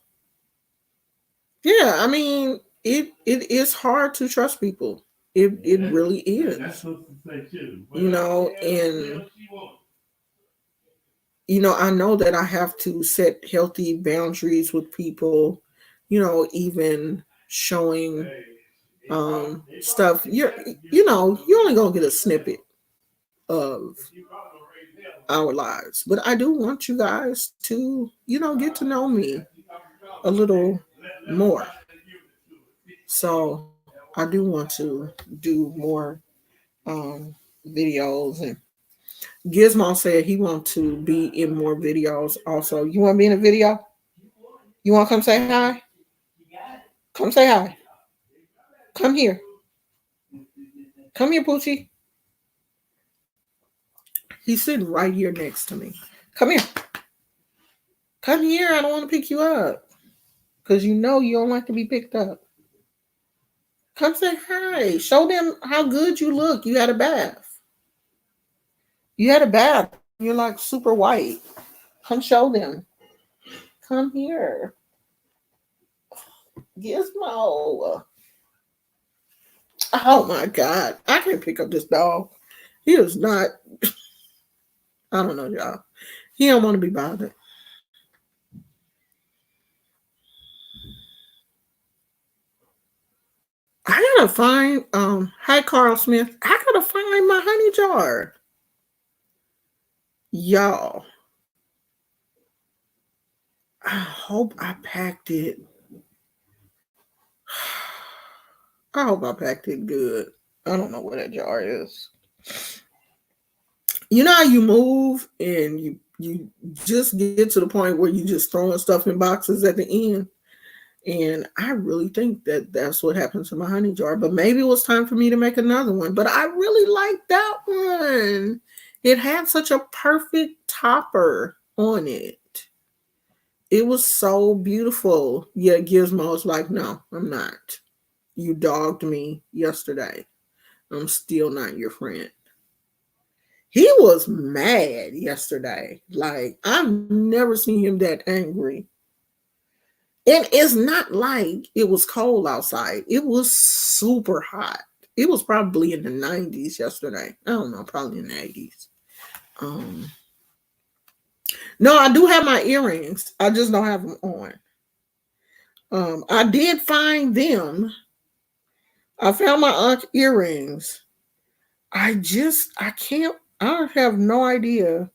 Yeah, I mean, it is hard to trust people. It really is. And I know that I have to set healthy boundaries with people, even showing stuff. You're only gonna get a snippet of our lives. But I do want you guys to, get to know me a little more. So I do want to do more videos. And Gizmo said he wants to be in more videos also. You want to be in a video? You want to come say hi? Come say hi. Come here. Come here, Poochie. He's sitting right here next to me. Come here. Come here. I don't want to pick you up. Because you don't like to be picked up. Come say hi. Show them how good you look. You had a bath. You had a bath. You're like super white. Come show them. Come here. Gizmo. Oh my God. I can't pick up this dog. He is not. I don't know, y'all. He don't want to be bothered. I gotta find hi Carl Smith. I gotta find my honey jar. Y'all. I hope I packed it. I hope I packed it good. I don't know where that jar is. You know how you move and you just get to the point where you just throwing stuff in boxes at the end. And I really think that that's what happened to my honey jar. But maybe it was time for me to make another one. But I really like that one. It had such a perfect topper on it. It was so beautiful. Yeah, Gizmo's like, no, I'm not. You dogged me yesterday. I'm still not your friend. He was mad yesterday. Like, I've never seen him that angry. And it's not like it was cold outside. It was super hot. It was probably in the 90s yesterday. I don't know, probably in the 80s. No, I do have my earrings. I just don't have them on. I did find them. I found my aunt's earrings. I have no idea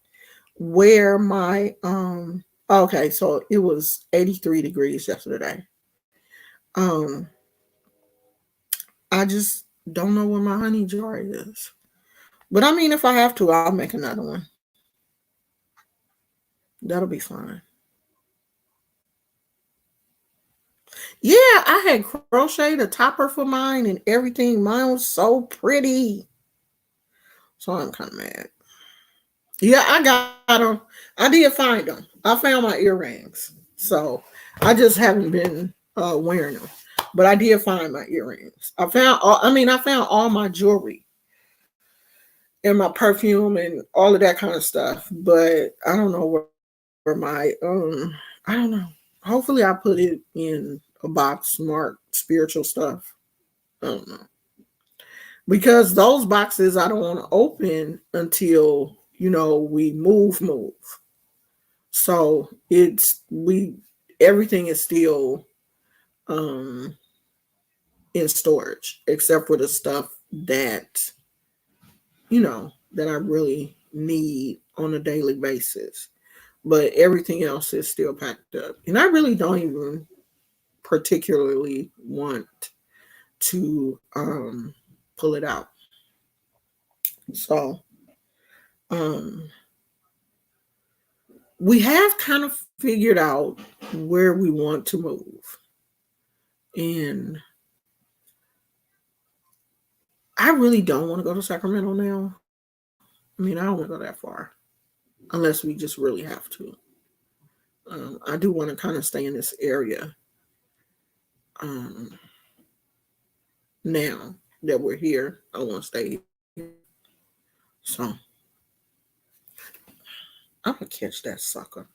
where my okay, so it was 83 degrees yesterday. I just don't know where my honey jar is. But I mean, if I have to, I'll make another one. That'll be fine. Yeah, I had crocheted a topper for mine and everything. Mine was so pretty. So I'm kind of mad. Yeah, I got them. I did find them. I found my earrings. So I just haven't been wearing them. But I did find my earrings. I found all my jewelry and my perfume and all of that kind of stuff. But I don't know where my I don't know. Hopefully I put it in a box marked spiritual stuff. I don't know. Because those boxes I don't want to open until, we move. So everything is still in storage, except for the stuff that, that I really need on a daily basis. But everything else is still packed up. And I really don't even particularly want to pull it out. So we have kind of figured out where we want to move. And I really don't want to go to Sacramento now. I mean, I don't want to go that far unless we just really have to. I do want to kind of stay in this area now that we're here. I want to stay here. So I'm going to catch that sucker.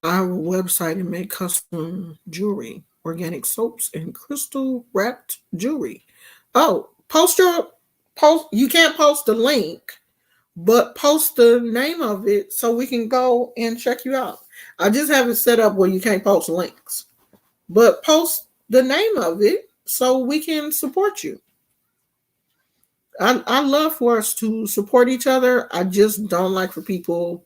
Our website and make custom jewelry, organic soaps, and crystal wrapped jewelry. Oh, post. You can't post the link, but post the name of it so we can go and check you out. I just have it set up where you can't post links, but post the name of it so we can support you. I love for us to support each other. I just don't like for people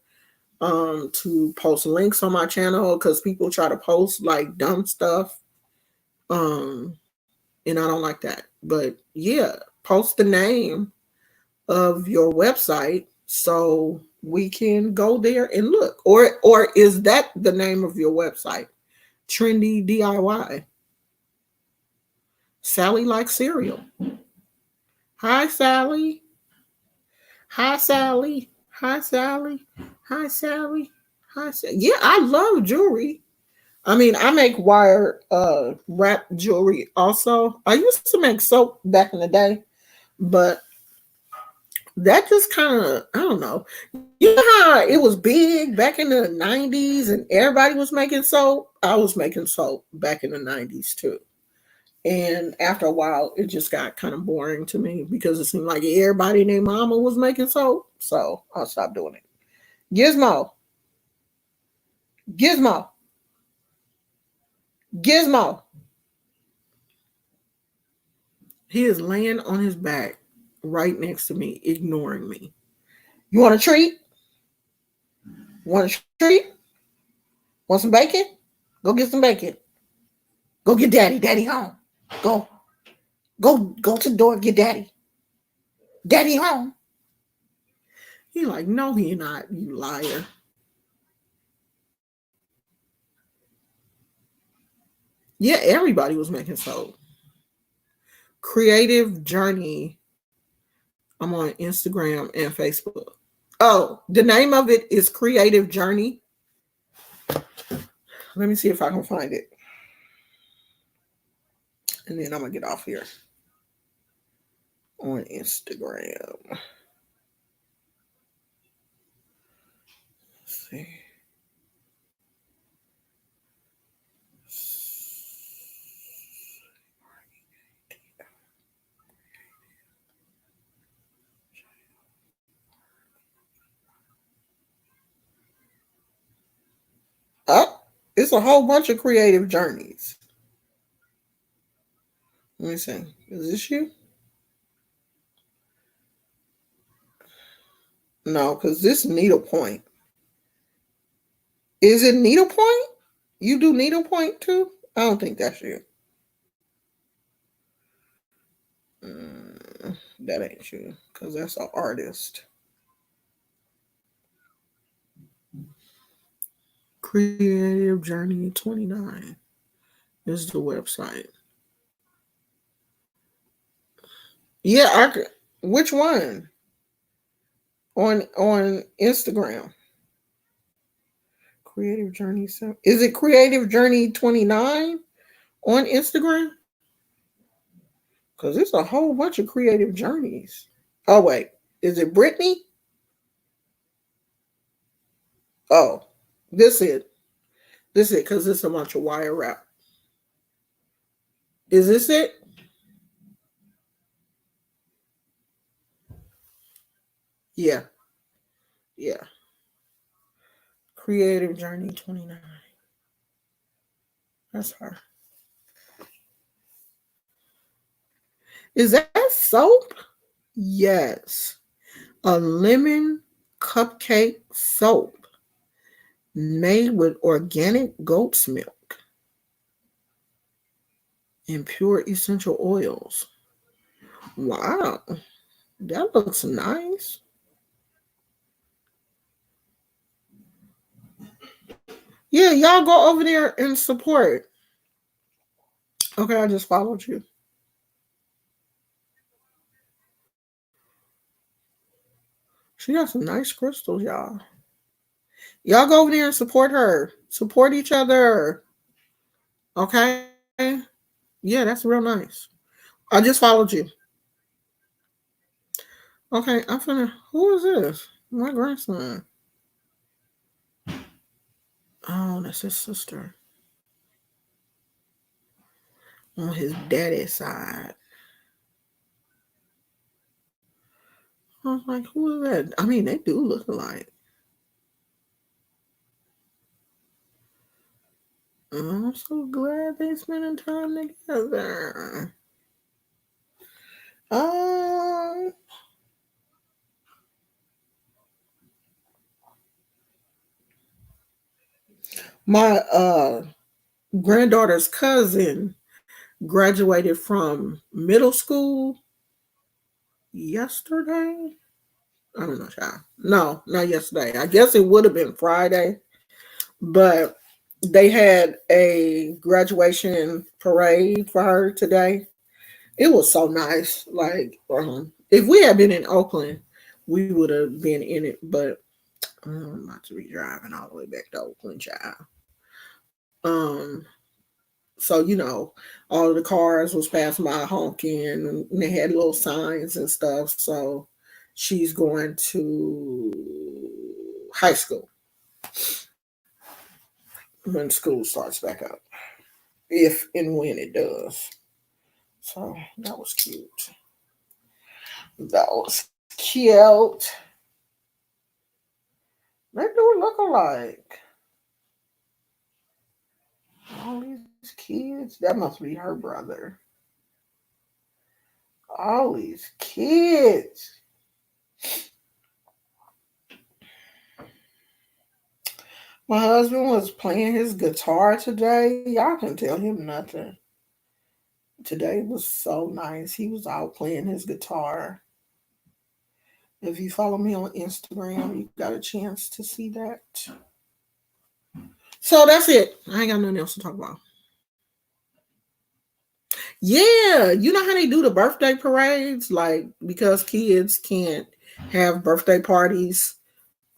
to post links on my channel because people try to post like dumb stuff. And I don't like that. But yeah, post the name of your website so we can go there and look. Or is that the name of your website? Trendy DIY. Sally likes cereal. Hi, Sally. Hi, Sally. Hi, Sally. Hi, Sally. Hi, Sally. Yeah, I love jewelry. I mean, I make wire wrap jewelry also. I used to make soap back in the day, but that just kind of, I don't know. You know how it was big back in the 90s and everybody was making soap? I was making soap back in the 90s too. And after a while, it just got kind of boring to me because it seemed like everybody and their mama was making soap. So I stopped doing it. Gizmo. Gizmo. Gizmo. He is laying on his back right next to me, ignoring me. You want a treat? Want a treat? Want some bacon? Go get some bacon. Go get daddy. Daddy home. Go. Go to the door and get daddy. Daddy home. He like, no, he not, you liar. Yeah, everybody was making soap. Creative Journey. I'm on Instagram and Facebook. Oh, the name of it is Creative Journey. Let me see if I can find it. And then I'm going to get off here on Instagram. Let's see. Oh, it's a whole bunch of creative journeys. Let me see. Is this you? No, because this needlepoint. Is it needlepoint? You do needlepoint too? I don't think that's you. That ain't you, because that's an artist. Creative Journey 29 is the website. Yeah, which one? On Instagram. Creative Journey. Is it Creative Journey 29 on Instagram? Because it's a whole bunch of creative journeys. Oh, wait. Is it Brittany? Oh, this it. This it, because it's a bunch of wire wrap. Is this it? Yeah. Yeah. Creative Journey 29. That's her. Is that soap? Yes. A lemon cupcake soap made with organic goat's milk and pure essential oils. Wow. That looks nice. Yeah, y'all go over there and support. Okay, I just followed you. She got some nice crystals, y'all. Y'all go over there and support her. Support each other. Okay? Yeah, that's real nice. I just followed you. Okay, I'm finna. Who is this? My grandson. Oh, that's his sister on his daddy's side. I was like, who is that? I mean, they do look alike. I'm so glad they spending time together. Um, my granddaughter's cousin graduated from middle school yesterday. I don't know, child. No, not yesterday. I guess it would have been Friday, but they had a graduation parade for her today. It was so nice. Like, if we had been in Oakland, we would have been in it, but I'm not to be driving all the way back to Oakland, child. Um, so all of the cars was passing by honking, and they had little signs and stuff. So she's going to high school when school starts back up, if and when it does. So that was cute. That was cute. They do look alike. All these kids. That must be her brother. All these kids. My husband was playing his guitar today. Y'all can tell him nothing. Today was so nice. He was out playing his guitar. If you follow me on Instagram, you got a chance to see that. So that's it. I ain't got nothing else to talk about. Yeah, you know how they do the birthday parades? Like, because kids can't have birthday parties,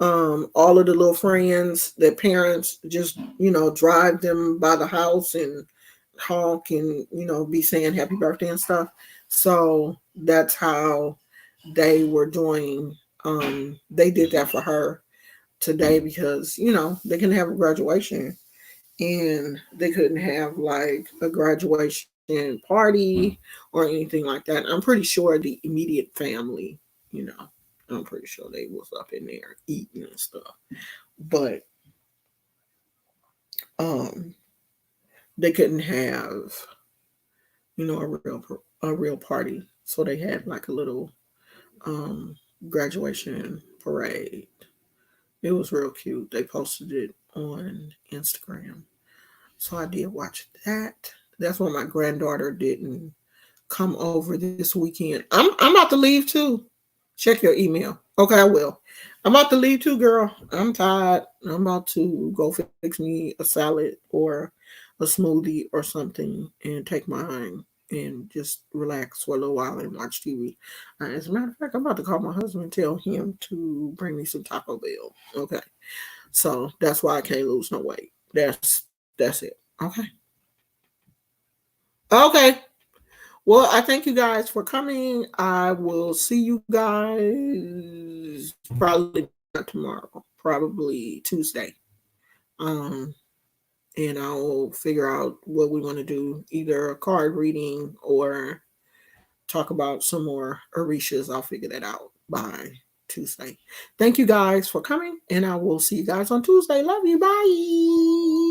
all of the little friends, their parents just, drive them by the house and honk and, be saying happy birthday and stuff. So that's how they were doing. They did that for her today because, they can have a graduation and they couldn't have like a graduation party or anything like that. I'm pretty sure the immediate family, you know, I'm pretty sure they was up in there eating and stuff. But um they couldn't have, a real party. So they had like a little um graduation parade. It was real cute. They posted it on Instagram. So I did watch that. That's why my granddaughter didn't come over this weekend. I'm about to leave too. Check your email. Okay, I will. I'm about to leave too, girl. I'm tired. I'm about to go fix me a salad or a smoothie or something and take mine and just relax for a little while and watch TV. As a matter of fact, I'm about to call my husband and tell him to bring me some Taco Bell. Okay. So that's why I can't lose no weight. That's it. Okay. Okay. Well, I thank you guys for coming. I will see you guys probably not tomorrow, probably Tuesday. Um, and I'll figure out what we want to do, either a card reading or talk about some more Orishas. I'll figure that out by Tuesday. Thank you guys for coming, and I will see you guys on Tuesday. Love you. Bye.